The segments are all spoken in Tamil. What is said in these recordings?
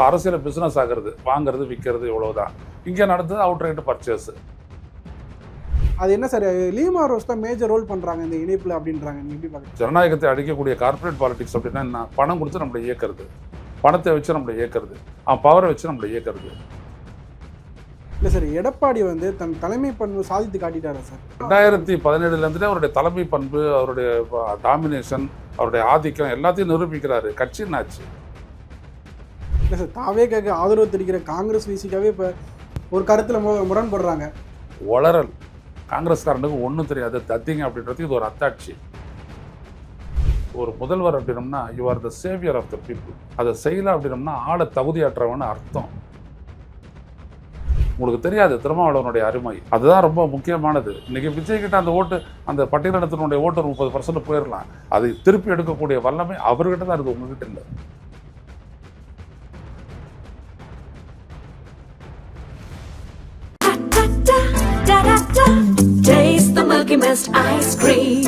அரசியல் பிஸ்னஸ் ஆகிறது, வாங்குறது விற்கிறது இவ்வளவுதான். இங்கே நடந்தது அவுட் ரைட் பர்ச்சேஸ். அது என்ன சார், லீமா ரோஸ் தான் மேஜர் ரோல் பண்ணுறாங்க இந்த இணைப்பில் அப்படின்றாங்க. நீங்கள் எப்படி பார்க்குறீங்க? ஜனநாயகத்தை அடிக்கக்கூடிய கார்பரேட் பாலிடிக்ஸ் அப்படின்னா என்ன? பணம் கொடுத்து நம்மளை இயக்கிறது, பணத்தை வச்சு நம்மளை இயக்கிறது, பவரை வச்சு நம்மளை இயக்கிறது. இல்லை சார், எடப்பாடி வந்து தன் தலைமை பண்பு சாதித்து காட்டிட்டாரா சார்? 2017 அவருடைய தலைமை பண்பு, அவருடைய டாமினேஷன், அவருடைய ஆதிக்கம் எல்லாத்தையும் நிரூபிக்கிறாரு. கட்சி என்னாச்சு? இல்லை சார், தாவேக்காக்கு ஆதரவு தெரிவிக்கிற காங்கிரஸ் விசிக்காவே இப்போ ஒரு கருத்தில் முரண்படுறாங்க. வளரல் காங்கிரஸ்காரனுக்கு ஒன்றும் தெரியாது, தத்திங்க அப்படின்றதுக்கு இது ஒரு அத்தாட்சி. ஒரு முதல்வர் அப்படின்னம்னா you are the saviour of the people. அதை செய்யலை அப்படின்னம்னா ஆளை தகுதியற்றவன்னு அர்த்தம். உங்களுக்கு தெரியாது திருமாவளவனுடைய அருமை, அதுதான் ரொம்ப முக்கியமானது. இன்னைக்கு விஜய் கிட்ட அந்த ஓட்டு, அந்த பட்டியலினத்தினுடைய ஓட்டு 30% போயிடலாம். அதை திருப்பி எடுக்கக்கூடிய வல்லமை அவர்கிட்ட தான் இருக்குது, உங்ககிட்ட இல்லை. Taste the Milky Mist ice cream.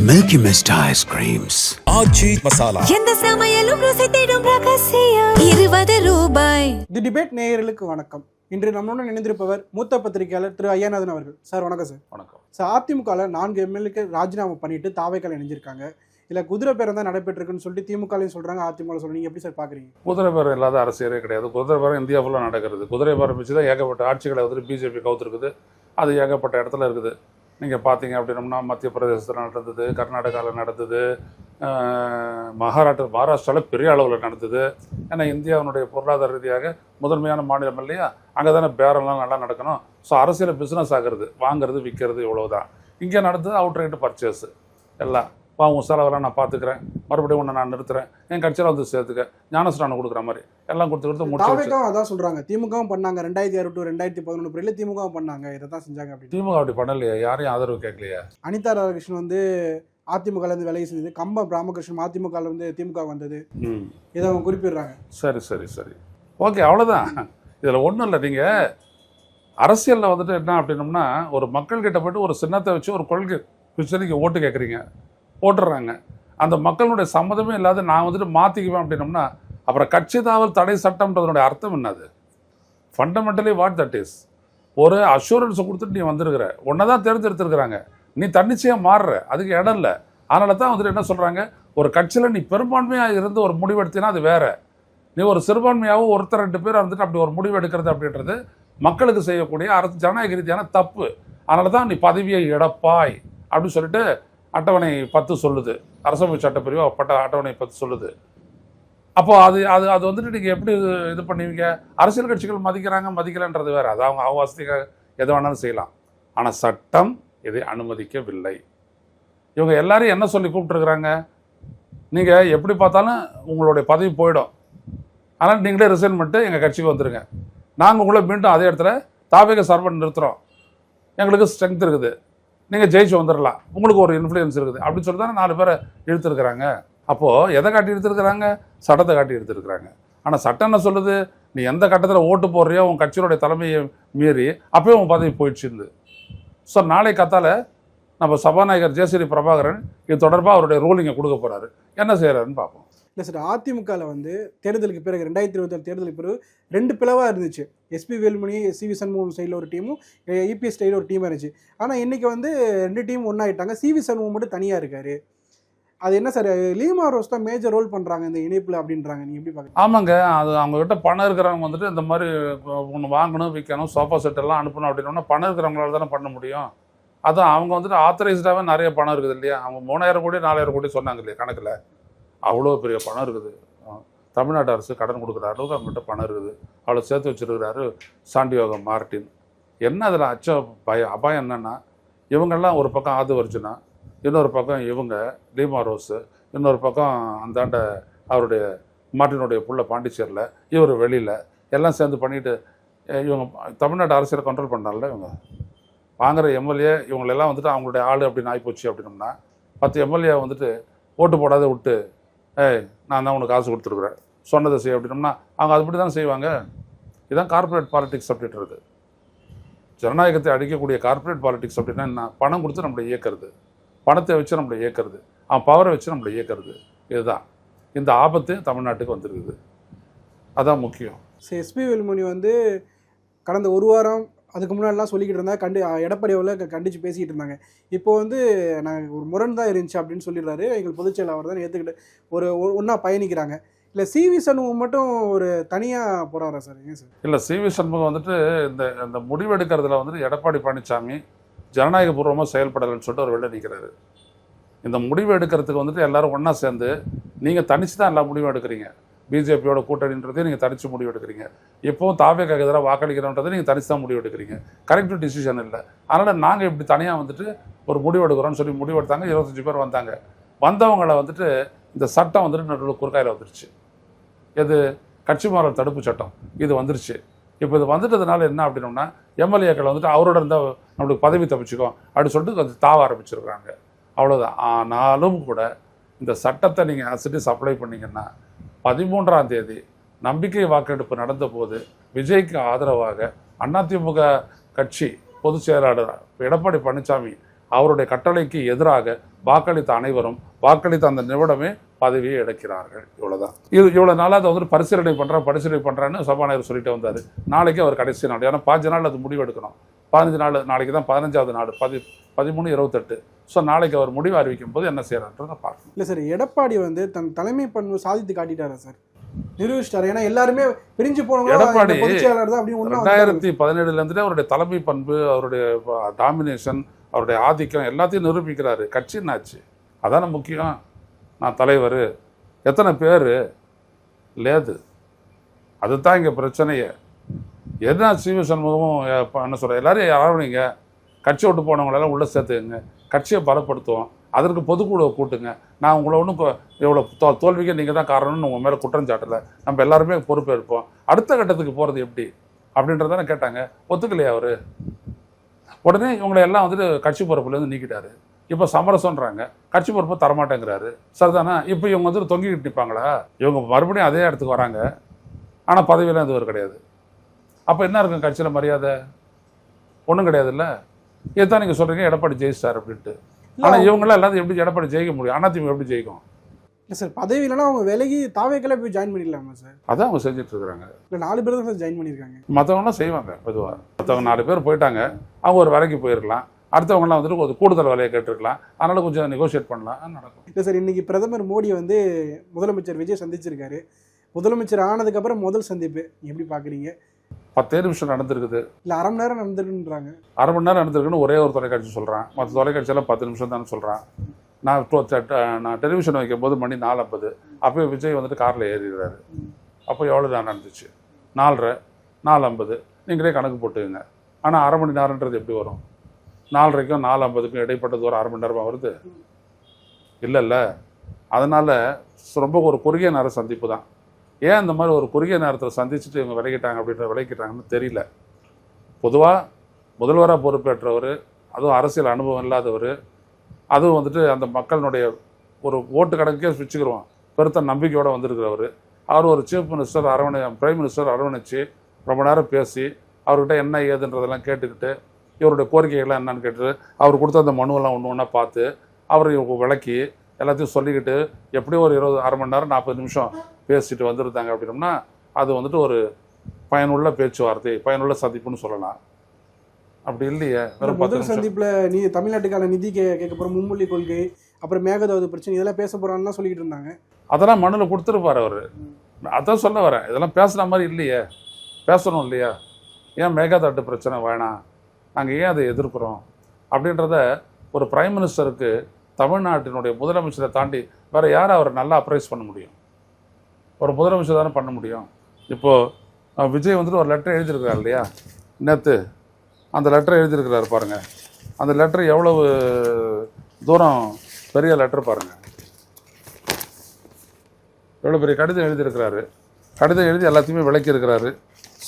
Milky Mist ice creams. ஆச்சி மசாலா. எந்த சமையலும் ருசி தேடும் ரகசியம். 20 ரூபாய். தி டிபேட் நேயர்களுக்கு வணக்கம். இன்று நம்மளுடன் இணைந்திருப்பவர் மூத்த பத்திரிகையாளர் திரு ஐயநாதன் அவர்கள். சார் வணக்கம் சார். வணக்கம் சார். அதிமுகவில் 4 எம்எல்ஏக்கு ராஜினாமா பண்ணிட்டு தாவேக்கால இணைஞ்சிருக்காங்க. இல்லை குதிரை பேரம் தான் நடைபெற்றிருக்குன்னு சொல்லிட்டு திமுகலையும் சொல்கிறாங்க, அதிமுக சொல்கிறீங்க. நீங்கள் எப்படி சார் பார்க்குறீங்க? குதிரை பேரம் இல்லாத அரசியலே கிடையாது. குதிரை பேரம் இந்தியா ஃபுல்லாக நடக்கிறது. குதிரை பேரம் வச்சு தான் ஏகப்பட்ட ஆட்சிகளை வந்துட்டு பிஜேபி கவுத்துருக்குது. அது ஏகப்பட்ட இடத்துல இருக்குது. நீங்கள் பார்த்தீங்க அப்படின்னம்னா மத்திய பிரதேசத்தில் நடந்தது, கர்நாடகாவில் நடந்தது, மகாராஷ்டிராவில் பெரிய அளவில் நடந்தது. ஏன்னா இந்தியாவினுடைய பொருளாதார ரீதியாக முதன்மையான மாநிலம் இல்லையா, அங்கே தானே பேரம்லாம் நல்லா நடக்கணும். ஸோ அரசியல் பிஸ்னஸ் ஆகிறது, வாங்குறது விற்கிறது இவ்வளவுதான். இங்கே நடந்தது அவுட் ரைட் பர்ச்சேஸ். எல்லாம் உன் செலவெல்லாம் நான் பார்த்துக்கிறேன், மறுபடியும் ஒன்று நான் நிறுத்துறேன், என் கட்சியில் வந்து சேர்த்துக்க, ஞானஸ்நானம் கொடுக்குற மாதிரி எல்லாம் கொடுத்து முடிச்சு. அதான் சொல்கிறாங்க, திமுகவும் பண்ணாங்க 2006 to 2011 பிரிவில் திமுகவும் பண்ணாங்க, இதை தான் செஞ்சாங்க. அப்படி திமுக அப்படி பண்ணலையா? யாரையும் ஆதரவு கேட்கலையா? அனிதா ராதாகிருஷ்ணன் வந்து அதிமுகலேருந்து வேலையை செஞ்சது, கம்பம் ராமகிருஷ்ணன் அதிமுகலேருந்து திமுக வந்தது, இதை அவங்க குறிப்பிடுறாங்க. சரி சரி சரி ஓகே, அவ்வளோதான். இதில் ஒன்றும் இல்லை. நீங்கள் அரசியலில் வந்துட்டு என்ன அப்படின்னம்னா, ஒரு மக்கள்கிட்ட போய்ட்டு ஒரு சின்னத்தை வச்சு ஒரு கொள்கை வச்சு நீங்கள் ஓட்டு கேட்குறீங்க, போட்டுடுறாங்க. அந்த மக்களுடைய சம்மதமே இல்லாத நான் வந்துட்டு மாற்றிக்குவேன் அப்படின்னம்னா அப்புறம் கட்சி தாவல் தடை சட்டம்ன்றதனுடைய அர்த்தம் என்னது? Fundamentally what that is? ஒரு அஷூரன்ஸை கொடுத்துட்டு நீ வந்திருக்கிற, ஒன்றை தான் தேர்ந்தெடுத்துருக்குறாங்க, நீ தன்னிச்சையாக மாறுற, அதுக்கு இடம் இல்லை. அதனால தான் வந்துட்டு என்ன சொல்கிறாங்க, ஒரு கட்சியில் நீ பெரும்பான்மையாக இருந்து ஒரு முடிவெடுத்தினா அது வேறு. நீ ஒரு சிறுபான்மையாகவும் ஒருத்தர் 2 பேர் வந்துட்டு அப்படி ஒரு முடிவு எடுக்கிறது அப்படின்றது மக்களுக்கு செய்யக்கூடிய அரசு ஜனநாயக ரீதியான தப்பு. அதனால தான் நீ பதவியை இழப்பாய் அப்படின்னு சொல்லிட்டு அட்டவணை 10 சொல்லுது, அரசமைப்பு சட்டப்பிரிவு அட்டவணை 10 சொல்லுது. அப்போ அது அது அது வந்துட்டு நீங்கள் எப்படி இது பண்ணுவீங்க? அரசியல் கட்சிகள் மதிக்கிறாங்க மதிக்கலைன்றது வேறு, அது அவங்க வசதிக்காக எது வேணாலும் செய்யலாம். ஆனால் சட்டம் இதை அனுமதிக்கவில்லை. இவங்க எல்லாரையும் என்ன சொல்லி கூப்பிட்டுருக்குறாங்க, நீங்கள் எப்படி பார்த்தாலும் உங்களுடைய பதவி போயிடும், அதனால் நீங்களே ரிசைன் பண்ணிட்டு எங்கள் கட்சிக்கு வந்துடுங்க, நாங்கள் உங்களை மீண்டும் அதே இடத்துல தாவேக சார்பு நிறுத்துகிறோம், எங்களுக்கு ஸ்ட்ரென்த் இருக்குது, நீங்கள் ஜெயிச்சு வந்துடலாம், உங்களுக்கு ஒரு இன்ஃப்ளூயன்ஸ் இருக்குது அப்படின்னு சொல்லி தானே 4 பேரை இழுத்துருக்குறாங்க. அப்போது எதை காட்டி எடுத்துருக்குறாங்க? சட்டத்தை காட்டி எடுத்துருக்குறாங்க. ஆனால் சட்டம் என்ன சொல்லுது? நீ எந்த கட்டத்தில் ஓட்டு போடுறியோ உன் கட்சியோடைய தலைமையை மீறி அப்போயே உன் பதவி போயிடுச்சுருந்து. ஸோ நாளை கத்தால நம்ம சபாநாயகர் ஜெயஸ்ரீ பிரபாகரன் இது தொடர்பாக அவருடைய ரூலிங்கை கொடுக்க போகிறாரு. என்ன செய்கிறாருன்னு பார்ப்போம். இல்லை சார், அதிமுகவில் வந்து தேர்தலுக்கு பிறகு 2027 தேர்தலுக்கு பிறகு 2 பிளவாக இருந்துச்சு. எஸ்பி வேலுமணி சிவி சண்முகம் சைடில் ஒரு டீமும் இபிஎஸ் ஸ்டைலில் ஒரு டீமாக இருந்துச்சு. ஆனால் இன்றைக்கி வந்து 2 டீம் ஒன்றாயிட்டாங்க. சிவி சண்முகம் மட்டும் தனியாக இருக்கார். அது என்ன சார், லீமா ரோஸ் தான் மேஜர் ரோல் பண்ணுறாங்க இந்த இணைப்பில் அப்படின்றாங்க. நீங்கள் எப்படி பார்க்குறீங்க? ஆமாங்க, அது அவங்ககிட்ட பணம் இருக்கிறவங்க வந்துட்டு இந்த மாதிரி ஒன்று வாங்கணும் விற்கணும் சோஃபா செட் எல்லாம் அனுப்பணும் அப்படின்னா பணம் இருக்கிறவங்களால தானே பண்ண முடியும். அதான் அவங்க வந்துட்டு ஆத்தரைஸ்டாகவே நிறைய பணம் இருக்குது இல்லையா? அவங்க 3000 கோடி 4000 கோடி சொன்னாங்க இல்லையா கணக்கில், அவ்வளோ பெரிய பணம் இருக்குது. தமிழ்நாட்டு அரசு கடன் கொடுக்குற அளவுக்கு அவங்ககிட்ட பணம் இருக்குது. அவ்வளோ சேர்த்து வச்சுருக்கிறாரு சாண்டியோகோ மார்ட்டின். என்ன அதில் அபாயம் என்னென்னா, இவங்கெல்லாம் ஒரு பக்கம் ஆதவர்ஜுனா, இன்னொரு பக்கம் இவங்க லீமா ரோஸு, இன்னொரு பக்கம் அந்தாண்ட அவருடைய மார்ட்டினுடைய புள்ள பாண்டிச்சேரியில், இவர் வெளியில் எல்லாம் சேர்ந்து பண்ணிவிட்டு இவங்க தமிழ்நாட்டு அரசியலை கண்ட்ரோல் பண்ணால. இவங்க வாங்குகிற எம்எல்ஏ இவங்களெல்லாம் வந்துட்டு அவங்களுடைய ஆள் அப்படின்னு ஆகிப்போச்சு அப்படின்னோம்னா 10 எம்எல்ஏ வந்துட்டு ஓட்டு போடாத விட்டு நான் தான் உனக்கு காசு கொடுத்துருக்குறேன் சொன்னதை செய்ய அப்படின்னோம்னா அவங்க அதுபடி தான் செய்வாங்க. இதுதான் கார்பரேட் பாலிடிக்ஸ் அப்படின்றது. ஜனநாயகத்தை அடிக்கக்கூடிய கார்பரேட் பாலிடிக்ஸ் அப்படின்னா என்ன? பணம் கொடுத்து நம்மளை இயக்கிறது, பணத்தை வச்சு நம்மளை இயக்கிறது, பவரை வச்சு நம்மளை இயக்கிறது. இதுதான் இந்த ஆபத்து தமிழ்நாட்டுக்கு வந்துருக்குது. அதான் முக்கியம். எஸ்பி வேலுமணி வந்து கடந்த ஒரு வாரம் அதுக்கு முன்னாடிலாம் சொல்லிக்கிட்டு இருந்தா எடப்பாடி அவர்கள் கண்டித்து பேசிக்கிட்டு இருந்தாங்க. இப்போ வந்து நாங்கள் ஒரு முரண் தான் இருந்துச்சு அப்படின்னு சொல்லிடுறாரு. எங்கள் பொதுச் செயலாளர் தான் ஏற்றுக்கிட்டு ஒன்றா பயணிக்கிறாங்க. இல்லை சிவி சண்முகம் மட்டும் ஒரு தனியாக போகிறாரா சார்? ஏன் சார்? இல்லை, சிவி சண்முகம் வந்துட்டு இந்த முடிவெடுக்கிறதுல வந்துட்டு எடப்பாடி பழனிசாமி ஜனநாயகபூர்வமாக செயல்படலைன்னு சொல்லிட்டு அவர் வெளில நிற்கிறாரு. இந்த முடிவு எடுக்கிறதுக்கு வந்துட்டு எல்லாரும் ஒன்றா சேர்ந்து நீங்கள் தனிச்சு தான் எல்லா முடிவும் எடுக்கிறீங்க. பிஜேபியோட கூட்டணின்றதையும் நீங்கள் தனிச்சு முடிவு எடுக்கிறீங்க. இப்போவும் தாவேக்காக எதிராக வாக்களிக்கிறோன்றதை நீங்கள் தனிச்சு தான் முடிவு எடுக்கிறீங்க. கரெக்டாக டிசிஷன் இல்லை. அதனால் நாங்கள் இப்படி தனியாக வந்துட்டு ஒரு முடிவு எடுக்கிறோம்னு சொல்லி முடிவு எடுத்தாங்க. 25 பேர் வந்தாங்க. வந்தவங்களை வந்துட்டு இந்த சட்டம் வந்துட்டு நடுவில் குறுக்காயில் வந்துருச்சு. எது? கட்சி மாறல் தடுப்பு சட்டம் இது வந்துருச்சு. இப்போ இது வந்துட்டதுனால என்ன அப்படின்னோம்னா, எம்எல்ஏக்கள் வந்துட்டு அவரோட இருந்தால் நம்மளுக்கு பதவி தப்பிச்சுக்கோ அப்படின்னு சொல்லிட்டு கொஞ்சம் தாவ ஆரம்பிச்சிருக்காங்க. அவ்வளோதான். ஆனாலும் கூட இந்த சட்டத்தை நீங்கள் அசிட்டிஸ் அப்ளை பண்ணிங்கன்னா 13ஆம் தேதி நம்பிக்கை வாக்கெடுப்பு நடந்தபோது விஜய்க்கு ஆதரவாக அதிமுக கட்சி பொதுச் செயலாளர் எடப்பாடி பழனிசாமி அவருடைய கட்டளைக்கு எதிராக வாக்களித்த அனைவரும் வாக்களித்த அந்த நிமிடமே பதவியை இழக்கிறார்கள். இவ்வளோதான். இவ்வளோ நாளாக அதை வந்து பரிசீலனை பண்ணுறான்னு சபாநாயகர் சொல்லிட்டு வந்தார். நாளைக்கு அவர் கடைசி நாள். ஏன்னா 5 நாள் அது முடிவு எடுக்கணும். 15 நாள், நாளைக்கு தான் 15வது நாள், 13/28. ஸோ நாளைக்கு அவர் முடிவு அறிவிக்கும் போது என்ன செய்யறான்றதை பார்க்கணும். இல்லை சார், எடப்பாடி வந்து தன் தலைமை பண்பு சாதித்து காட்டிட்டாரா சார்? நிரூபிச்சிட்டாரு. ஏன்னா எல்லாருமே பிரிஞ்சு போனவங்க எடப்பாடி பொதுச் செயலாளர் தான் அப்படின்னு 2017 அவருடைய தலைமை பண்பு, அவருடைய டாமினேஷன், அவருடைய ஆதிக்கம் எல்லாத்தையும் நிரூபிக்கிறாரு. கட்சி என்னாச்சு? அதான முக்கியம். நான் தலைவர், எத்தனை பேர் லேது, அதுதான் இங்கே பிரச்சனையே. என்ன சிவி சண்முகமும் என்ன சொல்கிற எல்லாரையும் அரவணைங்க, கட்சி விட்டு போனவங்களெல்லாம் உள்ளே சேர்த்துங்க, கட்சியை பலப்படுத்துவோம், அதற்கு பொதுக்குழுவை கூட்டுங்க. நான் உங்களை ஒன்றும் இவ்வளோ தோல்விக்கு நீங்கள் தான் காரணம்னு உங்கள் மேலே குற்றம் சாட்டலை. நம்ம எல்லாருமே பொறுப்பேற்போம். அடுத்த கட்டத்துக்கு போகிறது எப்படி அப்படின்றதானே கேட்டாங்க. ஒத்துக்கலையா அவர்? உடனே இவங்களை எல்லாம் வந்துட்டு கட்சி பொறுப்புலேருந்து நீக்கிட்டாரு. இப்போ சமரசம்ன்றாங்க, கட்சி பொறுப்பை தரமாட்டேங்கிறாரு. சரிதானா? இப்போ இவங்க வந்துட்டு தொங்கிக்கிட்டு நிற்பாங்களா? இவங்க மறுபடியும் அதே இடத்துக்கு வராங்க. ஆனால் பதவியெல்லாம் எதுவும் கிடையாது. அப்போ என்ன இருக்கும் கட்சியில் மரியாதை? ஒன்றும் கிடையாது. இல்லை, இதுதான் நீங்கள் சொல்கிறீங்க எடப்பாடி ஜெயிச்சிட்டார் அப்படின்ட்டு. ஆனால் இவங்களாம் எல்லாத்தையும் எப்படி எடப்பாடி ஜெயிக்க முடியும்? அதிமுக எப்படி ஜெயிக்கும்? இல்லை சார், பதவி இல்லைன்னா அவங்க விலகி தாவேக்கெல்லாம் போய் ஜாயின் பண்ணிடலாமா சார்? அதான் அவங்க செஞ்சுட்டு இருக்கிறாங்க. இல்லை 4 பேர் தான் சார் ஜாயின் பண்ணியிருக்காங்க. மற்றவங்களாம் செய்வாங்க பொதுவாக. மற்றவங்க 4 பேர் போயிட்டாங்க, அவங்க ஒரு வேலைக்கு போயிருக்கலாம். அடுத்தவங்களாம் வந்துட்டு ஒரு கூடுதல் வேலையை கேட்டிருக்கலாம். அதனால் கொஞ்சம் நெகோஷியேட் பண்ணலாம், நடக்கும். இல்லை சார், இன்றைக்கி பிரதமர் மோடி வந்து முதலமைச்சர் விஜய் சந்திச்சிருக்காரு. முதலமைச்சர் ஆனதுக்கப்புறம் முதல் சந்திப்பு எப்படி பார்க்குறீங்க? 10 நிமிஷம் நடந்திருக்குது. இல்லை, அரை மணி நேரம் நடந்திருக்குன்றாங்க. அரை மணி நேரம் நடந்திருக்குன்னு ஒரே ஒரு தொலைக்காட்சி சொல்கிறான். மற்ற தொலைக்காட்சியெல்லாம் 10 நிமிஷம் தானே சொல்கிறான். நான் டெலிவிஷன் வைக்கும்போது மணி 4:50. அப்போயே விஜய் வந்துட்டு காரில் ஏறிடுறாரு. அப்போ எவ்வளோ நேரம் நடந்துச்சு? 4:30, 4:50. நீங்களே கணக்கு போட்டுக்குங்க. ஆனால் அரை மணி நேரன்றது எப்படி வரும்? 4:30க்கும் 4:50க்கும் இடைப்பட்டது ஒரு அரை மணி நேரமாக வருது? இல்லைல்ல. அதனால் ரொம்ப ஒரு குறுகிய நேர சந்திப்பு தான். ஏன் இந்த மாதிரி ஒரு குறுகிய நேரத்தில் சந்திச்சுட்டு இவங்க விளைக்கிட்டாங்கன்னு தெரியல. பொதுவாக முதல்வராக பொறுப்பேற்றவர், அதுவும் அரசியல் அனுபவம் இல்லாதவர், அதுவும் வந்துட்டு அந்த மக்களினுடைய ஒரு ஓட்டு கணக்கே வச்சுக்கிறோம் பெருத்த நம்பிக்கையோடு வந்திருக்கிறவர், அவர் ஒரு சீஃப் மினிஸ்டர் பிரைம் மினிஸ்டர் அரவணைச்சு ரொம்ப நேரம் பேசி அவர்கிட்ட என்ன ஏதுன்றதெல்லாம் கேட்டுக்கிட்டு இவருடைய கோரிக்கைகள்லாம் என்னன்னு கேட்டு அவர் கொடுத்த அந்த மனுவெல்லாம் ஒன்று ஒன்றா பார்த்து அவர் விளக்கி எல்லாத்தையும் சொல்லிக்கிட்டு எப்படியும் ஒரு அரை மணி நேரம் 40 நிமிஷம் பேசிட்டு வந்துருந்தாங்க அப்படின்னோம்னா அது வந்துட்டு ஒரு பயனுள்ள பேச்சுவார்த்தை, பயனுள்ள சந்திப்புன்னு சொல்லலாம். அப்படி இல்லையே. முதல் சந்திப்பில் தமிழ்நாட்டுக்கான நிதி கேட்க போகிறோம், மும்மொழி கொள்கை, அப்புறம் மேகதாது பிரச்சனை, இதெல்லாம் பேச போகிறான்னு தான் சொல்லிக்கிட்டு இருந்தாங்க. அதெல்லாம் மனுவில் கொடுத்துருப்பார் அவர். அதான் சொல்ல வரேன், இதெல்லாம் பேசுகிற மாதிரி இல்லையே. பேசணும் இல்லையா? ஏன் மேகதாட்டு பிரச்சனை வேணாம், நாங்கள் ஏன் அதை எதிர்க்கிறோம் அப்படின்றத ஒரு பிரைம் மினிஸ்டருக்கு தமிழ்நாட்டினுடைய முதலமைச்சரை தாண்டி வேறு யாரை அவரை நல்லா அப்ரைஸ் பண்ண முடியும்? ஒரு முதலமைச்சர் தானே பண்ண முடியும். இப்போது விஜய் வந்துட்டு ஒரு லெட்டர் எழுதியிருக்கிறார் இல்லையா நேற்று, அந்த லெட்டரை எழுதியிருக்கிறாரு பாருங்கள். அந்த லெட்டர் எவ்வளவு தூரம் பெரிய லெட்டர் பாருங்கள், எவ்வளோ பெரிய கடிதம் எழுதியிருக்கிறாரு. கடிதம் எழுதி எல்லாத்தையுமே விளக்கியிருக்கிறாரு.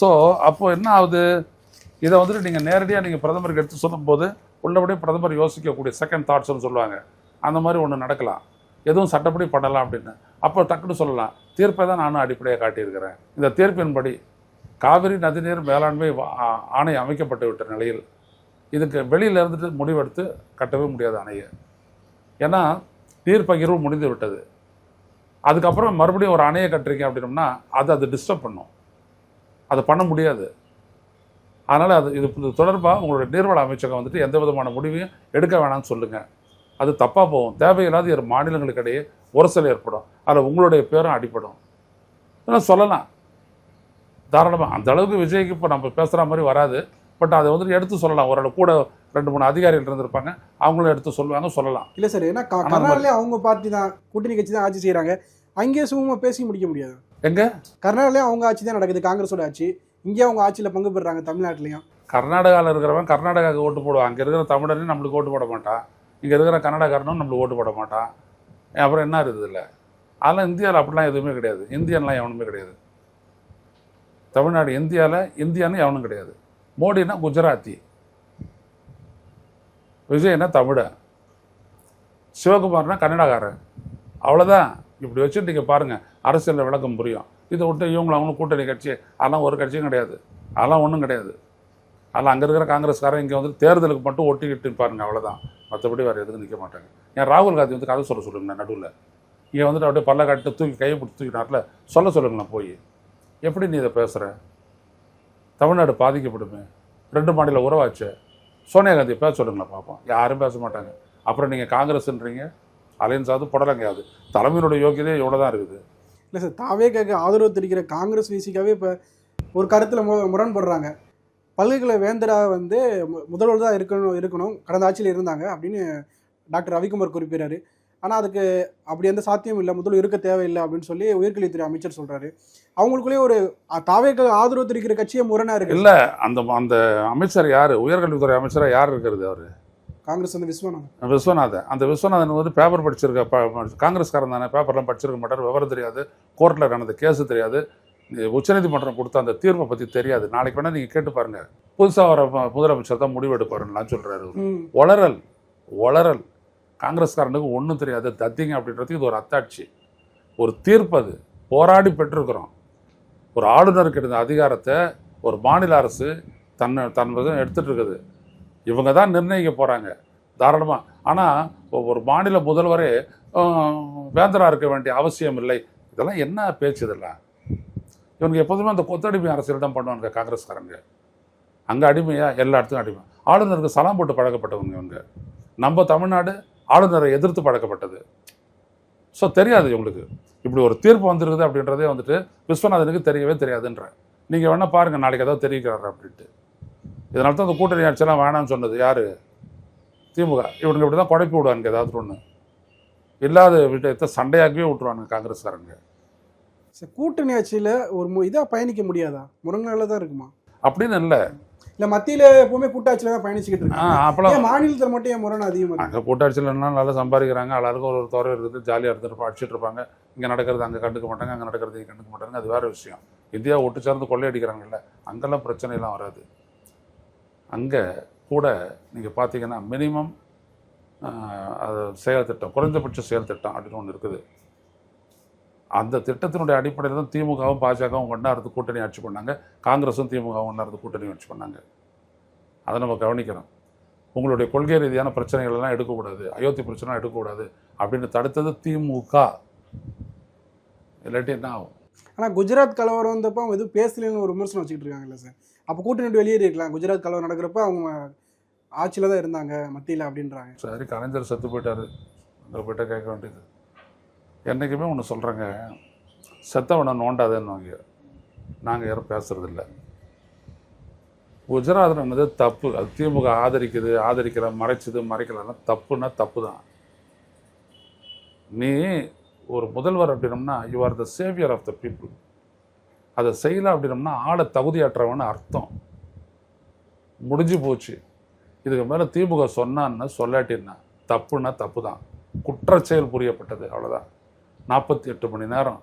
ஸோ அப்போது என்ன ஆகுது? இதை வந்துட்டு நீங்கள் நேரடியாக நீங்கள் பிரதமருக்கு எடுத்து சொல்லும்போது உள்ளபடியே பிரதமர் யோசிக்கக்கூடிய செகண்ட் தாட்ஸ்ன்னு சொல்லுவாங்க, அந்த மாதிரி ஒன்று நடக்கலாம். எதுவும் சட்டப்படி பண்ணலாம் அப்படின்னு அப்போ டக்குன்னு சொல்லலாம், தீர்ப்பை தான் நானும் அடிப்படையாக காட்டியிருக்கிறேன். இந்த தீர்ப்பின்படி காவிரி நதிநீர் மேலாண்மை ஆணையம் அமைக்கப்பட்டு விட்ட நிலையில் இதுக்கு வெளியில் இருந்துட்டு முடிவெடுத்து கட்டவே முடியாது அணையை. ஏன்னா நீர் பகிர்வு முடிந்து விட்டது. அதுக்கப்புறம் மறுபடியும் ஒரு அணையை கட்டுறீங்க அப்படின்னோம்னா அது டிஸ்டர்ப் பண்ணும், அதை பண்ண முடியாது. அதனால் இது தொடர்பாக உங்களுடைய நீர்வள அமைச்சகம் வந்துட்டு எந்த விதமான முடிவையும் எடுக்க வேணாம்னு சொல்லுங்கள். அது தப்பாக போகும். தேவையில்லாத ஒரு மாநிலங்களுக்கிடையே உரசல் ஏற்படும், அதில் உங்களுடைய பேரும் அடிப்படும். இதெல்லாம் சொல்லலாம் தாராளமாக. அந்த அளவுக்கு விஜய்க்கு இப்போ நம்ம பேசுகிற மாதிரி வராது. பட் அதை வந்துட்டு எடுத்து சொல்லலாம். ஒரு கூட 2-3 அதிகாரிகள் இருந்திருப்பாங்க, அவங்களும் எடுத்து சொல்லுவாங்க, சொல்லலாம். இல்லை சார், ஏன்னா கர்நாடகாவிலே அவங்க பார்ட்டி தான், கூட்டணி கட்சி தான் ஆட்சி செய்கிறாங்க. அங்கேயே சும்மா பேசி முடிக்க முடியாது. எங்கே கர்நாடகாவிலே அவங்க ஆட்சி தான் நடக்குது, காங்கிரஸோட ஆட்சி. இங்கே அவங்க ஆட்சியில் பங்கு பெறுறாங்க, தமிழ்நாட்டிலையும். கர்நாடகாவில் இருக்கிறவன் கர்நாடகாவுக்கு ஓட்டு போடுவான். அங்கே இருக்கிற தமிழரையும் நம்மளுக்கு ஓட்டு போட மாட்டான், இங்கே இருக்கிற கன்னடக்காரனும் நம்மளுக்கு ஓட்டு போட மாட்டான். அப்புறம் என்ன இருக்குது இல்லை? அதெல்லாம் இந்தியாவில் அப்படிலாம் எதுவுமே கிடையாது. இந்தியன்லாம் எவனுமே கிடையாது. தமிழ்நாடு இந்தியான்னு எவனும் கிடையாது. மோடினா குஜராத்தி, விஜய்னா தமிழன், சிவகுமார்னா கன்னடக்காரன். அவ்வளோதான். இப்படி வச்சுட்டு நீங்கள் பாருங்கள், அரசியலில் விளக்கம் புரியும். இதை விட்டு அவங்களும் கூட்டணி கட்சி, அதெல்லாம் ஒரு கட்சியும் கிடையாது, அதெல்லாம் ஒன்றும் கிடையாது. அதெல்லாம் அங்கே இருக்கிற காங்கிரஸ்காரன் இங்கே வந்து தேர்தலுக்கு மட்டும் ஒட்டிக்கிட்டு பாருங்கள், அவ்வளோதான். மற்றபடி வேறு எதுவும் நிற்க மாட்டாங்க. ஏன் ராகுல் காந்தி வந்து கதை சொல்லுங்களேன் நடுவில். இங்கே வந்துட்டு அப்படியே பல்ல காட்டு தூக்கி கையை பிடிச்சி தூக்கினார்ல, சொல்லுங்களேன் போய். எப்படி நீ இதை பேசுகிற? தமிழ்நாடு பாதிக்கப்படுமே, 2 மாநில உறவாச்சு. சோனியா காந்தி பேச சொல்லுங்களேன் பார்ப்போம். யாரும் பேச மாட்டாங்க. அப்புறம் நீங்கள் காங்கிரஸ்ன்றீங்க, அலையன்ஸாவது புடலங்கையாவது. தலைமையினுடைய யோக்கியதே இவ்வளோ தான் இருக்குது. இல்லை சார், தாவேக்காக்கு ஆதரவு தெரிவிக்கிற காங்கிரஸ் விசிக்காவே இப்போ ஒரு கருத்தில் முரண்படுறாங்க. பல்கலைக்கழக வேந்தராக வந்து முதல்வர் தான் இருக்கணும் கடந்த ஆட்சியில் இருந்தாங்க அப்படின்னு டாக்டர் ரவிக்குமார் குறிப்பிடுறாரு. ஆனால் அதுக்கு அப்படி எந்த சாத்தியமும் இல்லை, முதல்வர் இருக்க தேவையில்லை அப்படின்னு சொல்லி உயர்கல்வித்துறை அமைச்சர் சொல்கிறாரு. அவங்களுக்குள்ளேயே ஒரு தாவேக்காக ஆதரவு தெரிவிக்கிற கட்சியே முரணாக இருக்குது. இல்லை, அந்த அமைச்சர் யார்? உயர்கல்வித்துறை அமைச்சராக யார் இருக்கிறது? அவர் காங்கிரஸ் வந்து விஸ்வநாதன். அந்த விஸ்வநாதன் வந்து பேப்பர் படிச்சிருக்க காங்கிரஸ்காரன் தானே. பேப்பர்லாம் படிச்சிருக்க மாட்டார், விவரம் தெரியாது, கோர்ட்டில் நடந்த கேஸு தெரியாது, உச்சநீதிமன்றம் கொடுத்த அந்த தீர்ப்பை பற்றி தெரியாது. நாளைக்கு வேணால் நீங்கள் கேட்டு பாருங்கள், புதுசாக வர முதலமைச்சர் தான் முடிவெடுப்பாருன்னு சொல்கிறாரு. ஒளரல் காங்கிரஸ்காரனுக்கு ஒன்றும் தெரியாது, தத்திங்க அப்படின்றதுக்கு இது ஒரு அத்தாட்சி, ஒரு தீர்ப்பு. அது போராடி பெற்றிருக்கிறோம். ஒரு ஆளுநருக்கு இருந்த அதிகாரத்தை ஒரு மாநில அரசு தன் எடுத்துகிட்டு இருக்குது. இவங்க தான் நிர்ணயிக்க போகிறாங்க தாராளமாக. ஆனால் ஒரு மாநில முதல்வரே வேந்தராக இருக்க வேண்டிய அவசியம் இல்லை. இதெல்லாம் என்ன பேச்சு? இதெல்லாம் இவங்க எப்போதுமே அந்த கொத்தடிமை அரசியல் தான் பண்ணுவாங்க காங்கிரஸ்காரங்க. அங்கே அடிமையாக எல்லா இடத்துக்கும் அடிமை. ஆளுநருக்கு சலாம் போட்டு பழக்கப்பட்டவங்க இவங்க. நம்ம தமிழ்நாடு ஆளுநரை எதிர்த்து பழக்கப்பட்டது. ஸோ தெரியாது இவங்களுக்கு. இப்படி ஒரு தீர்ப்பு வந்துருக்குது அப்படின்றதே வந்துட்டு விஸ்வநாதனுக்கு தெரியவே தெரியாதுன்ற. நீங்கள் வேணால் பாருங்கள், நாளைக்கு ஏதாவது தெரிவிக்கிறாரு அப்படின்ட்டு. இதனால தான் அந்த கூட்டணி ஆட்சியெல்லாம் வேணாம்னு சொன்னது யார்? திமுக. இவனுக்கு இப்படி தான் குழப்பி விடுவானுங்க, ஏதாவது ஒன்று இல்லாத விஷயத்தை சண்டையாக்கவே விட்டுருவானுங்க காங்கிரஸ்காரங்க. கூட்டணி ஆட்சியில் ஒரு இதாக பயணிக்க முடியாதா? முரண்களில் தான் இருக்குமா அப்படின்னு இல்லை. இல்லை, மத்தியில் எப்பவுமே கூட்டாட்சியில் தான் பயணிச்சுக்கிட்டு இருக்காங்க. அப்போலாம் மாநிலத்தில் மட்டும் என் முரண் அதிகமாக. அங்கே கூட்டாட்சியில் என்ன நல்லா சம்பாதிக்கிறாங்க, எல்லாருக்கும் ஒரு துறை இருக்குது, ஜாலியாக இருந்துட்டு அடிச்சுட்டு இருப்பாங்க. இங்கே நடக்கிறது அங்கே கண்டுக்க மாட்டாங்க, அங்கே நடக்கிறது இங்கே கண்டுக்க மாட்டாங்க. அது வேறு விஷயம். இந்தியா ஒட்டு சேர்ந்து கொள்ளையடிக்கிறாங்கல்ல, அங்கெல்லாம் பிரச்சனைலாம் வராது. அங்கே கூட நீங்கள் பார்த்தீங்கன்னா மினிமம் அது செயல் திட்டம், குறைந்தபட்ச செயல் திட்டம் அப்படின்னு ஒன்று இருக்குது. அந்த திட்டத்தினுடைய அடிப்படையில் தான் திமுகவும் பாஜகவும் ஒன்றா இருந்து கூட்டணி ஆட்சி பண்ணாங்க, காங்கிரஸும் திமுகவும் ஒன்றா இருந்து கூட்டணி ஆட்சி பண்ணாங்க. அதை நம்ம கவனிக்கிறோம். உங்களுடைய கொள்கை ரீதியான பிரச்சனைகள் எல்லாம் எடுக்கக்கூடாது, அயோத்தி பிரச்சனை எடுக்கக்கூடாது அப்படின்னு தடுத்தது திமுக. இல்லாட்டி என்ன ஆகும்? ஆனால் குஜராத் கலவரம் வந்தப்போ அவங்க எதுவும் பேசலன்னு ஒரு விமர்சனம் வச்சுக்கிட்டு இருக்காங்கல்ல சார். அப்போ கூட்டணி வெளியே இருக்கலாம். குஜராத் கலவரம் நடக்கிறப்ப அவங்க ஆட்சியில் தான் இருந்தாங்க மத்தியில் அப்படின்றாங்க. சரி, கலைஞர் செத்து போயிட்டாரு, அங்கே போய்ட்ட கேட்க வேண்டியது. என்றைக்குமே ஒன்று சொல்கிறேங்க, செத்தவனை நோண்டாதேன்னு நாங்கள் யாரும் பேசுகிறதில்ல. குஜராத்ன்றது தப்பு. அது திமுக ஆதரிக்கிற மறைக்கலன்னா தப்புன்னா தப்பு தான். நீ ஒரு முதல்வர் அப்படின்னம்னா you are the saviour of the people. அதை செய்யலை அப்படின்னம்னா ஆளை தகுதியற்றவன்னு அர்த்தம். முடிஞ்சு போச்சு. இதுக்கு மேலே திமுக சொன்னான்னு சொல்லாட்டின்னா தப்புன்னா தப்பு தான். குற்றச்செயல் புரியப்பட்டது, அவ்வளோதான். 48 மணி நேரம்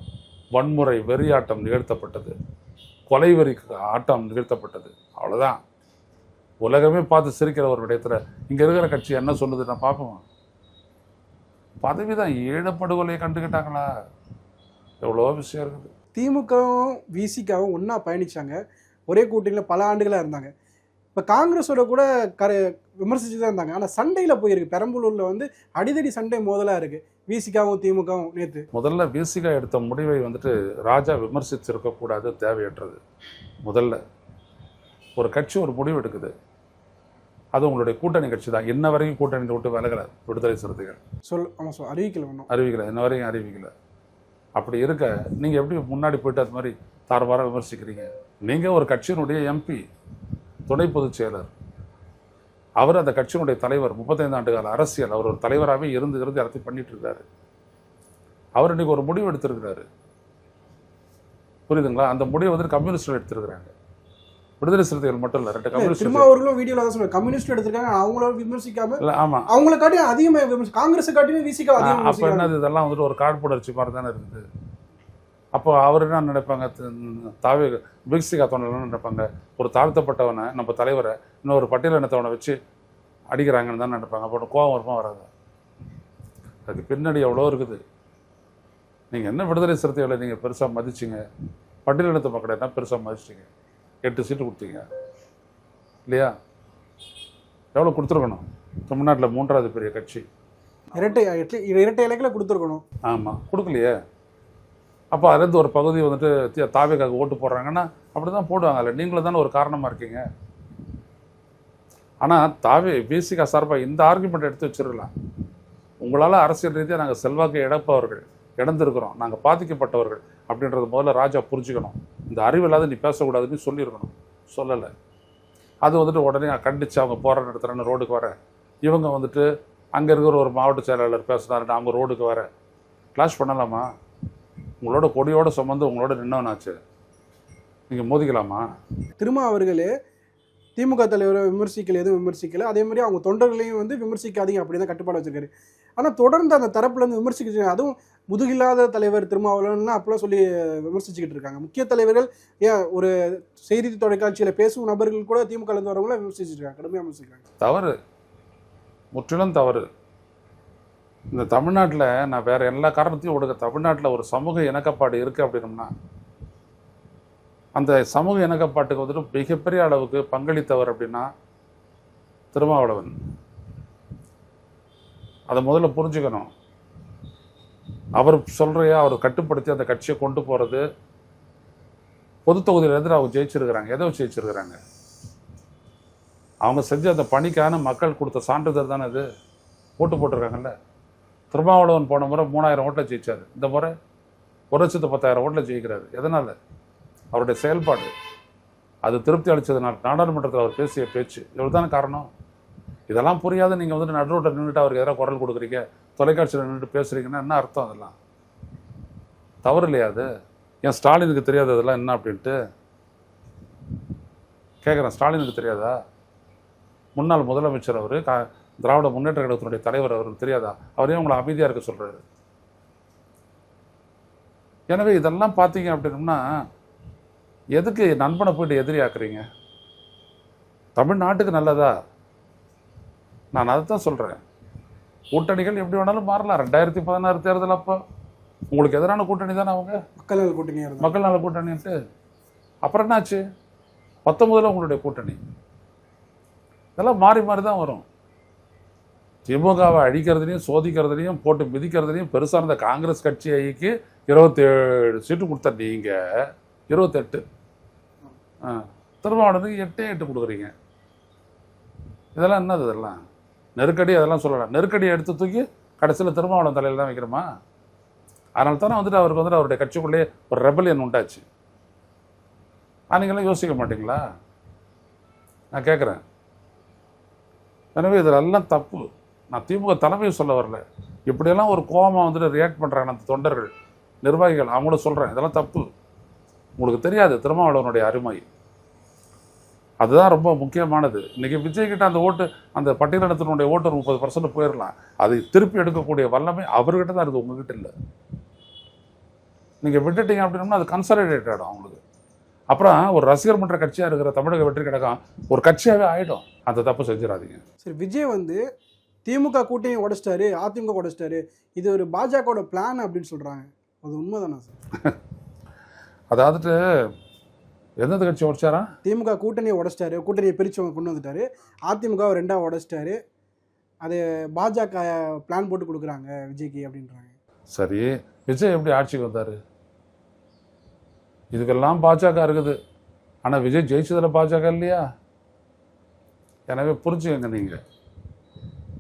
வன்முறை வெறியாட்டம் நிகழ்த்தப்பட்டது, கொலை வெறி ஆட்டம் நிகழ்த்தப்பட்டது, அவ்வளோதான். உலகமே பார்த்து சிரிக்கிற ஒரு விடயத்தில் இங்கே இருக்கிற கட்சி என்ன சொல்லுது நான் பார்ப்போம். பதவி தான். ஈழப்படுகொலையை கண்டுக்கிட்டாங்களா? எவ்வளோ விஷயம் இருக்குது. திமுகவும் விசிகாவும் ஒன்றா பயணித்தாங்க, ஒரே கூட்டணியில் பல ஆண்டுகளாக இருந்தாங்க. இப்போ காங்கிரஸோட கூட விமர்சித்து தான் இருந்தாங்க. ஆனால் சண்டையில் போயிருக்கு. பெரம்பலூரில் வந்து அடிதடி சண்டை மோதலாக இருக்குது. விசிகாவும் திமுகவும் நேற்று முதல்ல விசிகா எடுத்த முடிவை வந்துட்டு ராஜா விமர்சிச்சிருக்கக்கூடாது, தேவையற்றது. முதல்ல ஒரு கட்சி ஒரு முடிவு எடுக்குது, அது உங்களுடைய கூட்டணி கட்சி தான். இன்ன வரைக்கும் கூட்டணி விட்டு விலகலை விடுதலை சிறுத்தைகள். ஆமாம் அறிவிக்கல ஒன்றும் அறிவிக்கலை, இன்ன வரைக்கும் அறிவிக்கலை. அப்படி இருக்க நீங்கள் எப்படி முன்னாடி போயிட்டு அது மாதிரி தாறுமாறாக விமர்சிக்கிறீங்க? நீங்கள் ஒரு கட்சியினுடைய எம்பி, துணை பொதுச் செயலர், அவர் அந்த கட்சியினுடைய தலைவர், 35 ஆண்டு கால அரசியல், அவர் ஒரு தலைவராகவே இருந்து எல்லாத்தையும் பண்ணிட்டு இருக்காரு. அவர் இன்னைக்கு ஒரு முடிவு எடுத்திருக்கிறாரு, புரியுதுங்களா? அந்த முடிவை வந்து கம்யூனிஸ்ட் எடுத்திருக்கிறாங்க, விடுதலை சிறுத்தைகள் மட்டும் இல்லை, 2 கம்யூனிஸ்ட். திருமாவர்களும் வீடியோவில் தான் சொல்லுவாங்க, கம்யூனிஸ்ட் எடுத்திருக்காங்க, அவங்கள விமர்சிக்காம. இல்லை, ஆமாம், அவங்கள காட்டியும் அதிகமாக காங்கிரஸை காட்டியும் விசிகா அதிகமாக. அப்போ என்னது, இதெல்லாம் வந்துட்டு ஒரு காழ்ப்புணர்ச்சி மாதிரி தானே இருக்குது. அப்போ அவர் என்ன நினைப்பாங்க, தாவே விசிகா தொண்டர்கள் நினைப்பாங்க, ஒரு தாழ்த்தப்பட்டவனை நம்ம தலைவரை இன்னொரு பட்டியல் இனத்தவனை வச்சு அடிக்கிறாங்கன்னு தான் நினைப்பாங்க. அப்போ கோபம் வருமா வராது? அதுக்கு பின்னாடி எவ்வளோ இருக்குது. நீங்கள் என்ன விடுதலை சிறுத்தைகளை நீங்கள் பெருசாக மதிச்சிங்க, பட்டியல் இனத்து மக்களை என்ன பெருசாக மதிச்சிங்க? 8 சீட்டு கொடுத்தீங்க இல்லையா? எவ்வளோ கொடுத்துருக்கணும்? தமிழ்நாட்டில் 3வது பெரிய கட்சி, இரட்டை இலக்கில் கொடுத்துருக்கணும். ஆமாம், கொடுக்கலையே. அப்போ அதுலேருந்து ஒரு பகுதி வந்துட்டு தாவேக்காக ஓட்டு போடுறாங்கன்னா அப்படி தான் போடுவாங்கல்ல. நீங்களும் தானே ஒரு காரணமாக இருக்கீங்க. ஆனால் தாவே விசிகா சார்பாக இந்த ஆர்குமெண்ட் எடுத்து வச்சிருக்கலாம். உங்களால் அரசியல் ரீதியாக நாங்கள் செல்வாக்கு இழந்திருக்கிறோம், நாங்கள் பாதிக்கப்பட்டவர்கள் அப்படின்றது முதல்ல ராஜா புரிஞ்சுக்கணும். இந்த அறிவில்லாத நீ பேசக்கூடாதுன்னு சொல்லியிருக்கணும், சொல்லலை. அது வந்துட்டு உடனே கண்டித்து அவங்க போராட்டம் நடத்துகிறேன்னு ரோடுக்கு வர, இவங்க வந்துட்டு அங்கே இருக்கிற ஒரு மாவட்ட செயலாளர் பேசுனாருன்னு அவங்க ரோடுக்கு வர, கிளாஷ் பண்ணலாமா? உங்களோட கொடியோட சுமந்து உங்களோட நின்னவனாச்சு, நீங்கள் மோதிக்கலாமா? அவர்களே திமுக தலைவரை எதுவும் விமர்சிக்கல, அதே மாதிரி அவங்க தொண்டர்களையும் வந்து விமர்சிக்காதீங்க அப்படி தான் கட்டுப்பாடு வச்சிருக்காரு. ஆனால் தொடர்ந்து அந்த தரப்புலேருந்து விமர்சிக்க, அதுவும் முதுகில்லாத தலைவர் திருமாவளவன்லாம் அப்பெல்லாம் சொல்லி விமர்சிச்சுக்கிட்டு இருக்காங்க. முக்கிய தலைவர்கள், ஏன் ஒரு செய்தி தொலைக்காட்சியில் பேசும் நபர்கள் கூட திமுகலேருந்து வரவங்களாம் விமர்சிச்சுட்டு இருக்காங்க, கடுமையாக விமர்சிக்கிறாங்க. தவறு, முற்றிலும் தவறு. இந்த தமிழ்நாட்டில் நான் வேறு எல்லா காரணத்தையும் விடுங்க, தமிழ்நாட்டில் ஒரு சமூக இணக்கப்பாடு இருக்குது அப்படின்னம்னா, அந்த சமூக இணக்கப்பாட்டுக்கு வந்துட்டு மிகப்பெரிய அளவுக்கு பங்களித்தவர் அப்படின்னா திருமாவளவன். அதை முதல்ல புரிஞ்சுக்கணும். அவர் சொல்கிறையா, அவர் கட்டுப்படுத்தி அந்த கட்சியை கொண்டு போகிறது, பொது தொகுதியிலேருந்து அவங்க ஜெயிச்சிருக்கிறாங்க. எதை ஜெயிச்சிருக்கிறாங்க? அவங்க செஞ்ச அந்த பணிக்கான மக்கள் கொடுத்த சான்றிதழ் தானே அது. ஓட்டு போட்டிருக்காங்கல்ல. திருமாவளவன் போன முறை 3000 ஓட்டில் ஜெயிச்சார், இந்த முறை 1,10,000 ஓட்டில் ஜெயிக்கிறாரு. எதனால்? அவருடைய செயல்பாடு. அது திருப்தி அளித்ததுனால, நாடாளுமன்றத்தில் அவர் பேசிய பேச்சு, இவ்வளோ தானே காரணம். இதெல்லாம் புரியாத நீங்கள் வந்துட்டு நடுரோட்டில் நின்றுட்டு அவருக்கு எதிராக குரல் கொடுக்குறீங்க, தொலைக்காட்சியில் நின்றுட்டு பேசுகிறீங்கன்னா என்ன அர்த்தம்? அதெல்லாம் தவறு இல்லையா? அது ஏன் ஸ்டாலினுக்கு தெரியாது அதெல்லாம் என்ன அப்படின்ட்டு கேட்குறேன். ஸ்டாலினுக்கு தெரியாதா? முன்னாள் முதலமைச்சர் அவர், திராவிட முன்னேற்ற கழகத்தினுடைய தலைவர், அவருக்கு தெரியாதா? அவரே உங்களை அமைதியாக இருக்க சொல்கிறாரு. எனவே இதெல்லாம் பார்த்தீங்க அப்படின்னம்னா, எதுக்கு நண்பனை போயிட்டு எதிரியாக்குறீங்க? தமிழ்நாட்டுக்கு நல்லதா? நான் அதை தான் சொல்கிறேன். கூட்டணிகள் எப்படி வேணாலும் மாறலாம். 2016 தேர்தல் அப்போ உங்களுக்கு எதிரான கூட்டணி தானே அவங்க, மக்கள் நல கூட்டணி. மக்கள் நல கூட்டணின்ட்டு அப்புறம் என்னாச்சு? 19 உங்களுடைய கூட்டணி. இதெல்லாம் மாறி மாறி தான் வரும். திமுகவை அழிக்கிறதுலையும் சோதிக்கிறதுலையும் போட்டு மிதிக்கிறதுலையும் பெருசாக இருந்த காங்கிரஸ் கட்சிக்கு 27 சீட்டு கொடுத்த நீங்கள் 28, திருமாவளவனுக்கு 8 கொடுக்குறீங்க. இதெல்லாம் என்னது? இதெல்லாம் நெருக்கடி. அதெல்லாம் சொல்லலாம். நெருக்கடியை எடுத்து தூக்கி கடைசியில் திருமாவளவன் தலையில் தான் வைக்கிறோமா? அதனால தானே வந்துட்டு அவருக்கு வந்துட்டு அவருடைய கட்சிக்குள்ளேயே ஒரு ரெபலியன் உண்டாச்சு. நீங்களாம் யோசிக்க மாட்டீங்களா? நான் கேட்குறேன். எனவே இதெல்லாம் தப்பு. நான் திமுக தலைமையை சொல்ல வரல. இப்படியெல்லாம் ஒரு கோபமாக வந்துட்டு ரியாக்ட் பண்ணுறாங்க அந்த தொண்டர்கள், நிர்வாகிகள், அவங்கள சொல்கிறேன். இதெல்லாம் தப்பு. உங்களுக்கு தெரியாது திருமாவளவனுடைய அருமை. அதுதான் ரொம்ப முக்கியமானது. இன்றைக்கி விஜய்கிட்ட அந்த ஓட்டு, அந்த பட்டியலினத்தினுடைய ஓட்டு 30% போயிடலாம். அதை திருப்பி எடுக்கக்கூடிய வல்லமை அவர்கிட்ட தான் இருக்குது, உங்ககிட்ட இல்லை. நீங்கள் விட்டுட்டீங்க அப்படின்னா அது கன்சாலிடேட் ஆகிடும் அவங்களுக்கு. அப்புறம் ஒரு ரசிகர் மன்ற கட்சியாக இருக்கிற தமிழக வெற்றி கழகம் ஒரு கட்சியாகவே ஆகிடும். அந்த தப்பு செஞ்சிடாதீங்க. சரி, விஜய் வந்து திமுக கூட்டணியை உடைச்சிட்டாரு, அதிமுக உடைச்சிட்டாரு, இது ஒரு பாஜகவோட பிளான் அப்படின்னு சொல்கிறாங்க. அது உண்மைதானா சார்? அதாவது எந்தெந்த கட்சி உடைச்சாரா? திமுக கூட்டணியை உடைச்சிட்டாரு, கூட்டணியை பிரித்து கொண்டு வந்துட்டாரு, அதிமுக 2ஆக உடைச்சிட்டாரு, அது பாஜக பிளான் போட்டு கொடுக்குறாங்க விஜய்க்கு அப்படின்றாங்க. சரி, விஜய் எப்படி ஆட்சிக்கு வந்தார்? இதுக்கெல்லாம் பாஜக இருக்குது. ஆனால் விஜய் ஜெயிச்சதில் பாஜக இல்லையா? எனவே புரிஞ்சுக்கங்க. நீங்கள்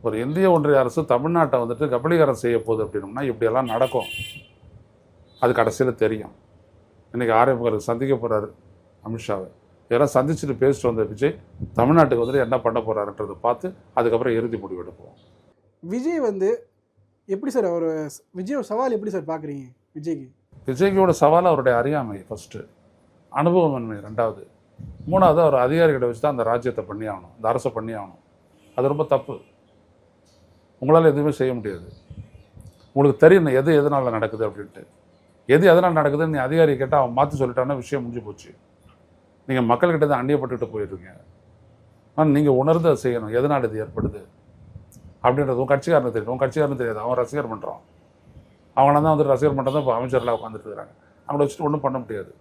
ஒரு இந்திய ஒன்றிய அரசு தமிழ்நாட்டை வந்துட்டு கபலீகரம் செய்ய போகுது அப்படின்னோம்னா இப்படியெல்லாம் நடக்கும். அது கடைசியில் தெரியும். இன்றைக்கி ஆர்எம்காருக்கு சந்திக்க போகிறாரு அமித்ஷாவை. இதெல்லாம் சந்திச்சுட்டு பேசிட்டு வந்த விஜய் தமிழ்நாட்டுக்கு வந்துட்டு என்ன பண்ண போகிறாருன்றதை பார்த்து அதுக்கப்புறம் இறுதி முடிவு எடுப்போம். விஜய் வந்து எப்படி சார் அவர் விஜய் சவால் எப்படி சார் பார்க்குறீங்க? விஜய்க்கோட சவால் அவருடைய அறியாமை ஃபஸ்ட்டு, அனுபவமின்மை ரெண்டாவது, மூணாவது அவர் அதிகாரிகளை வச்சு தான் அந்த ராஜ்யத்தை பண்ணி ஆகணும், இந்த அரசை பண்ணி ஆகணும். அது ரொம்ப தப்பு. உங்களால் எதுவுமே செய்ய முடியாது. உங்களுக்கு தெரியும் எது எதனால் நடக்குது அப்படின்ட்டு. எது எதனால் நடக்குதுன்னு நீ அதிகாரி கேட்டால் அவன் மாற்றி சொல்லிட்டான்னா விஷயம் முடிஞ்சு போச்சு. நீங்கள் மக்கள்கிட்ட தான் அந்நியப்பட்டுக்கிட்டு போயிடுறீங்க. ஆனால் நீங்கள் உணர்ந்து அதை செய்யணும். எதனால் இது ஏற்படுது அப்படின்றது உன் கட்சிக்காரனுக்கு தெரியும். உன் கட்சிக்காரனு தெரியாது. அவன் ரசிகர் பண்ணுறான். அவங்கள தான் வந்து ரசிகர் பண்ணுறது தான் இப்போ அமைச்சர்லாம் உட்காந்துட்டு இருக்கிறாங்க. அவங்கள வச்சுட்டு ஒன்றும் பண்ண முடியாது.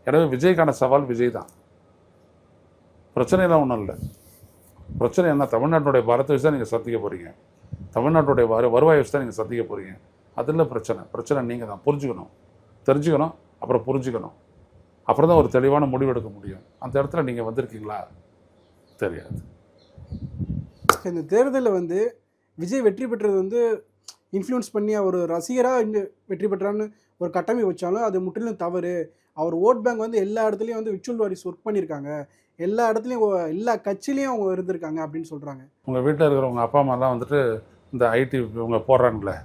எனவே விஜய்க்கான சவால் விஜய் தான். பிரச்சனைலாம் ஒன்றும் இல்லை. பிரச்சனை என்ன? தமிழ்நாட்டுடைய பாரத்தை வச்சு தான் நீங்கள் சந்திக்க போகிறீங்க. தமிழ்நாட்டுடைய வருவாயை வச்சு தான் நீங்கள் சந்திக்க போகிறீங்க. அது இல்லை பிரச்சனை. பிரச்சனை நீங்கள் தான் புரிஞ்சுக்கணும், தெரிஞ்சுக்கணும், அப்புறம் புரிஞ்சுக்கணும். அப்புறம் தான் ஒரு தெளிவான முடிவு எடுக்க முடியும். அந்த இடத்துல நீங்கள் வந்திருக்கீங்களா? தெரியாது. இந்த தேர்தலில் வந்து விஜய் வெற்றி பெற்றது வந்து இன்ஃப்ளூயன்ஸ் பண்ணி அவர் ரசிகராக வெற்றி பெற்றான்னு ஒரு கட்டமைப்பு வச்சாலும் அது முற்றிலும் தவறு. அவர் ஓட் பேங்க் வந்து எல்லா இடத்துலையும் வந்து விர்ச்சுவல் வாரிஸ் ஒர்க் பண்ணியிருக்காங்க. எல்லா இடத்துலையும் எல்லா கட்சியிலையும் அவங்க இருந்திருக்காங்க அப்படின்னு சொல்கிறாங்க. உங்கள் வீட்டில் இருக்கிறவங்க அப்பா அம்மாலாம் வந்துட்டு இந்த ஐடி இவங்க போடுறாங்களே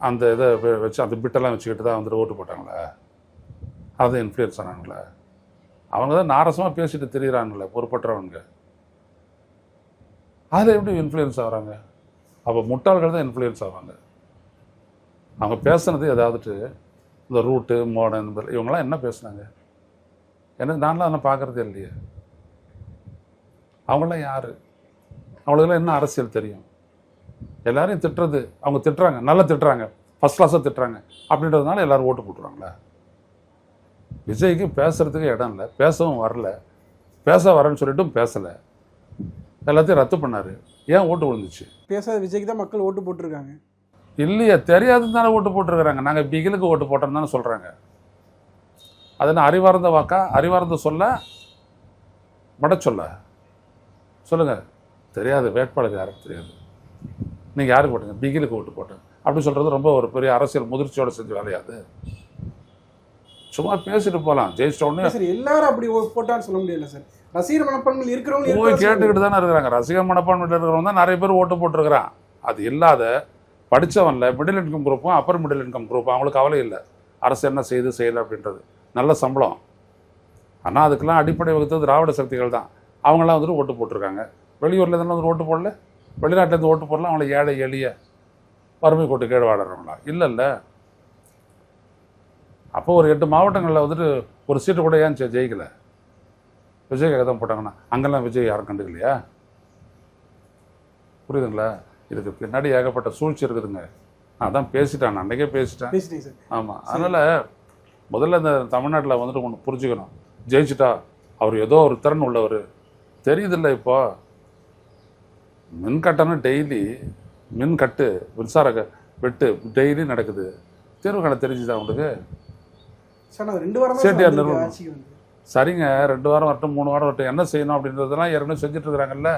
அந்த இதை வச்சு அந்த பிட்டெல்லாம் வச்சுக்கிட்டு தான் வந்துட்டு ஓட்டு போட்டாங்களே, அது இன்ஃப்ளூயன்ஸ் ஆனாங்களே. அவங்க தான் நாரசமாக பேசிட்டு தெரியுறாங்களே பொறுப்பற்றவங்க. அதில் எப்படி இன்ஃப்ளூயன்ஸ் ஆகிறாங்க? அப்போ முட்டாள்கள் தான் இன்ஃப்ளூயன்ஸ் ஆவாங்க. அவங்க பேசுனது ஏதாவதுட்டு இந்த ரூட்டு மாடர்ன் இவங்கெல்லாம் என்ன பேசுனாங்க? எனக்கு நான்லாம் அதெல்லாம் பார்க்குறதே இல்லையே. அவங்களாம் யார்? அவங்களுக்கெல்லாம் என்ன அரசியல் தெரியும்? எல்லாரையும் திட்டுறது, அவங்க திட்டுறாங்க, நல்லா திட்டுறாங்க, ஃபஸ்ட் கிளாஸாக திட்டுறாங்க அப்படின்றதுனால எல்லோரும் ஓட்டு போட்டுருவாங்களா? விஜய்க்கு பேசுகிறதுக்கு இடம் இல்லை, பேசவும் வரல, பேச வரேன்னு சொல்லிட்டும் பேசலை, எல்லாத்தையும் ரத்து பண்ணார். ஏன் ஓட்டு விழுந்துச்சு? பேசாத விஜய்க்கு தான் மக்கள் ஓட்டு போட்டிருக்காங்க. இல்லையா, தெரியாதுன்னு தானே ஓட்டு போட்டிருக்கிறாங்க. நாங்கள் பிகிலுக்கு ஓட்டு போட்டோம்னு தானே சொல்கிறாங்க. அது என்ன அறிவார்ந்த வாக்கா? அறிவார்ந்த சொல்ல மட சொல்ல சொல்லுங்கள். தெரியாது, வேட்பாளர் யாருக்கு தெரியாது. நீங்கள் யாருக்கு போட்டீங்க? பிகிலுக்கு ஓட்டு போட்டேன் அப்படின்னு சொல்கிறது ரொம்ப ஒரு பெரிய அரசியல் முதிர்ச்சியோடு செஞ்ச வேலையாது. சும்மா பேசிட்டு போகலாம். ஜெயிச்சிட்டோன்னு சார் எல்லாரும் அப்படி போட்டான்னு சொல்ல முடியல சார். ரசிகர் மனப்பான்மையில் இருக்கிறவங்க போய் கேட்டுக்கிட்டு தானே இருக்கிறாங்க. ரசிகர் மனப்பான்மையில் இருக்கிறவங்க தான் நிறைய பேர் ஓட்டு போட்டுருக்கிறான். அது இல்லாத படித்தவன்ல மிடில் இன்கம் குரூப்பும் அப்பர் மிடில் இன்கம் குரூப் அவங்களுக்கு கவலை இல்லை அரசு என்ன செய்து செய்யலை அப்படின்றது. நல்ல சம்பளம். ஆனால் அதுக்கெல்லாம் அடிப்படை வகுத்தது திராவிட சக்திகள் தான். அவங்களாம் வந்துட்டு ஓட்டு போட்டிருக்காங்க. வெளியூரில் இதெல்லாம் வந்து ஓட்டு போடல, வெளிநாட்டிலேருந்து ஓட்டு போடலாம். அவங்கள ஏழை எளிய வறுமை கோட்டு கீழே வாடுறவங்களா? இல்லை. அப்போ ஒரு 8 மாவட்டங்களில் வந்துட்டு ஒரு சீட்டு கூட ஏன் ஜெயிக்கலை? விஜய்க்காக தான் போட்டாங்கன்னா அங்கெல்லாம் விஜய் யாரும் கண்டுக்கலையா? புரியுதுங்களா? இதுக்கு பின்னாடி ஏகப்பட்ட சூழ்ச்சி இருக்குதுங்க. நான் தான் பேசிட்டேன், அன்றைக்கே பேசிட்டேன். ஆமாம். அதனால் முதல்ல இந்த தமிழ்நாட்டில் வந்துட்டு ஒன்று புரிஞ்சுக்கணும். ஜெயிச்சிட்டா அவர் ஏதோ ஒரு திறன் உள்ளவர் தெரியுதில்லை. இப்போ மின் கட்டணம் டெய்லி, மின் கட்டு, மின்சார வெட்டு டெய்லி நடக்குது. தீர்வு காண தெரிஞ்சுதா உங்களுக்கு? சேட்டியார் நிறுவனம் சரிங்க, 2 வாரம் வரட்டும், 3 வாரம் வரட்டும், என்ன செய்யணும் அப்படின்றதெல்லாம் ஏற்கனவே செஞ்சுட்டு இருக்கிறாங்கல்ல.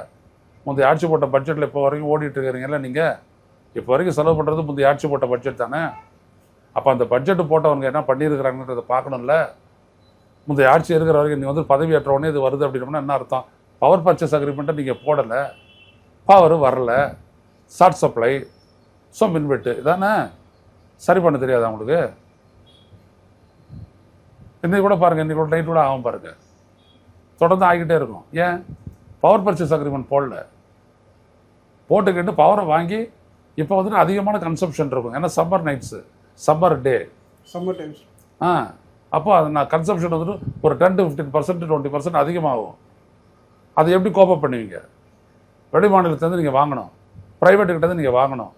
முந்தைய ஆட்சி போட்ட பட்ஜெட்டில் இப்போ வரைக்கும் ஓடிட்டு இருக்கிறீங்கல்ல. நீங்கள் இப்போ வரைக்கும் செலவு பண்ணுறது முந்தைய ஆட்சி போட்ட பட்ஜெட் தானே. அப்போ அந்த பட்ஜெட்டு போட்டவங்க என்ன பண்ணியிருக்கிறாங்கன்றதை பார்க்கணும்ல. முந்தைய ஆட்சி இருக்கிற வரைக்கும் நீங்கள் வந்து பதவி ஏற்றவுடனே இது வருது அப்படின்னா என்ன அர்த்தம்? பவர் பர்ச்சேஸ் அக்ரிமெண்ட்டை நீங்கள் போடலை, பவர் வரல, ஷார்ட் சப்ளை, மின்வெட்டு இதானே சரி பண்ண தெரியாது அவங்களுக்கு. இன்றைக்கி கூட பாருங்கள், இன்றைக்கி கூட நைட் கூட ஆகும் பாருங்கள், தொடர்ந்து ஆகிக்கிட்டே இருக்கும். ஏன்? பவர் பர்ச்சேஸ் அக்ரிமெண்ட் போட்டுக்கிட்டு பவரை வாங்கி இப்போ வந்துட்டு அதிகமான கன்சம்ஷன் இருக்கும். ஏன்னா சம்மர் நைட்ஸு, சம்மர் டே, சம்மர் டைம்ஸ். அப்போ அது நான் கன்சம்ஷன் வந்துட்டு ஒரு 10 to 15%, 20% அதிகமாகும். அதை எப்படி கோப்பப் பண்ணுவீங்க? வெளி மாநிலத்துலேருந்து நீங்கள் வாங்கணும், ப்ரைவேட்டுக்கிட்டேருந்து நீங்கள் வாங்கணும்.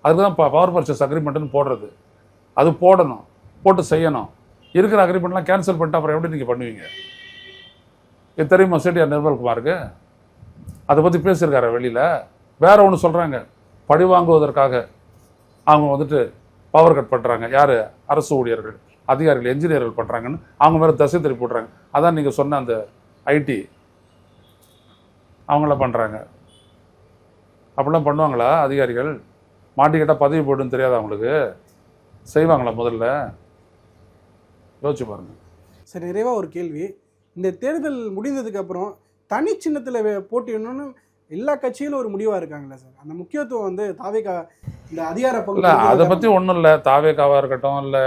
அதுக்கு தான் பவர் பர்ச்சேஸ் அக்ரிமெண்ட்டுன்னு போடுறது. அது போடணும், போட்டு செய்யணும். இருக்கிற அக்ரிமெண்ட்லாம் கேன்சல் பண்ணிட்டு அப்புறம் எப்படி நீங்கள் பண்ணுவீங்க? இது தெரியுமா சேட்டியார் நிர்மல்குமாருக்கு? அதை பற்றி பேசியிருக்காரு வெளியில். வேற ஒன்று சொல்கிறாங்க, பழி வாங்குவதற்காக அவங்க வந்துட்டு பவர் கட் பண்ணுறாங்க. யார்? அரசு ஊழியர்கள், அதிகாரிகள், என்ஜினியர்கள் பண்ணுறாங்கன்னு அவங்க மேலே தசை திருப்பி போடுறாங்க. அதான் நீங்கள் சொன்ன அந்த ஐடி அவங்கள பண்ணுறாங்க. அப்படிலாம் பண்ணுவாங்களா அதிகாரிகள்? மாட்டிக்கிட்டால் பதவி போய்டுன்னு தெரியாதா அவங்களுக்கு? செய்வாங்களா? முதல்ல யோசிச்சு பாருங்க. சரி, நிறைவாக ஒரு கேள்வி. இந்த தேர்தல் முடிந்ததுக்கு அப்புறம் தனி சின்னத்தில் போட்டிடணும்னு எல்லா கட்சியிலும் ஒரு முடிவாக இருக்காங்களே சார், அந்த முக்கியத்துவம் வந்து தாவேகா இந்த அதிகார இல்லை, அதை பற்றி ஒன்றும் இல்லை. தாவேகாவாக இருக்கட்டும், இல்லை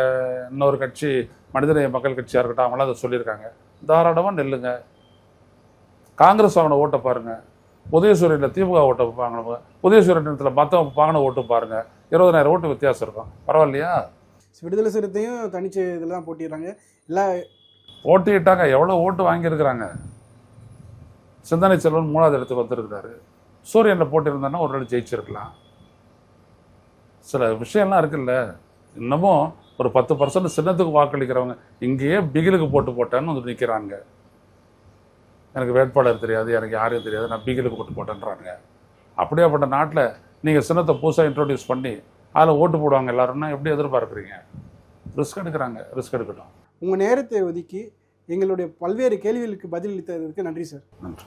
இன்னொரு கட்சி மனிதநேய மக்கள் கட்சியாக இருக்கட்டும், அவங்களாம் அதை சொல்லியிருக்காங்க. தாராளமாக நெல்லுங்க. காங்கிரஸ் வாங்கின ஓட்டை பாருங்கள், உதயசூரியனில் திமுக ஓட்டை வாங்கின, உதயசூரியனத்தில் மற்ற வாங்கின ஓட்டு பாருங்கள், 20,000 ஓட்டு வித்தியாசம் இருக்கும். பரவாயில்லையா? விடுதலை சிறுத்தையும் தனிச்சு இதில் தான் போட்டிடுறாங்க. எல்லா போட்டிட்டாங்க. எவ்வளோ ஓட்டு வாங்கியிருக்கிறாங்க? சிந்தனை செல்வன் 3வது இடத்துக்கு வந்திருக்கிறாரு. சூரியனில் போட்டிருந்தாங்கன்னா ஒரு நாள் ஜெயிச்சிருக்கலாம். சில விஷயம்லாம் இருக்குல்ல. இன்னமும் ஒரு 10% சின்னத்துக்கு வாக்களிக்கிறவங்க இங்கேயே பிகிலுக்கு போட்டேன்னு வந்து நிற்கிறாங்க. எனக்கு வேட்பாளர் தெரியாது, எனக்கு யாரையும் தெரியாது, நான் பிகிலுக்கு போட்டேன்றாங்க. அப்படியாப்பட்ட நாட்டில் நீங்கள் சின்னத்தை புதுசாக இன்ட்ரோடியூஸ் பண்ணி அதில் ஓட்டு போடுவாங்க எல்லாருன்னா எப்படி எதிர்பார்க்குறீங்க? ரிஸ்க் எடுக்கிறாங்க. ரிஸ்க் எடுக்கட்டும். உங்கள் நேரத்தை ஒதுக்கி எங்களுடைய பல்வேறு கேள்விகளுக்கு பதிலளித்ததற்கு நன்றி சார். நன்றி.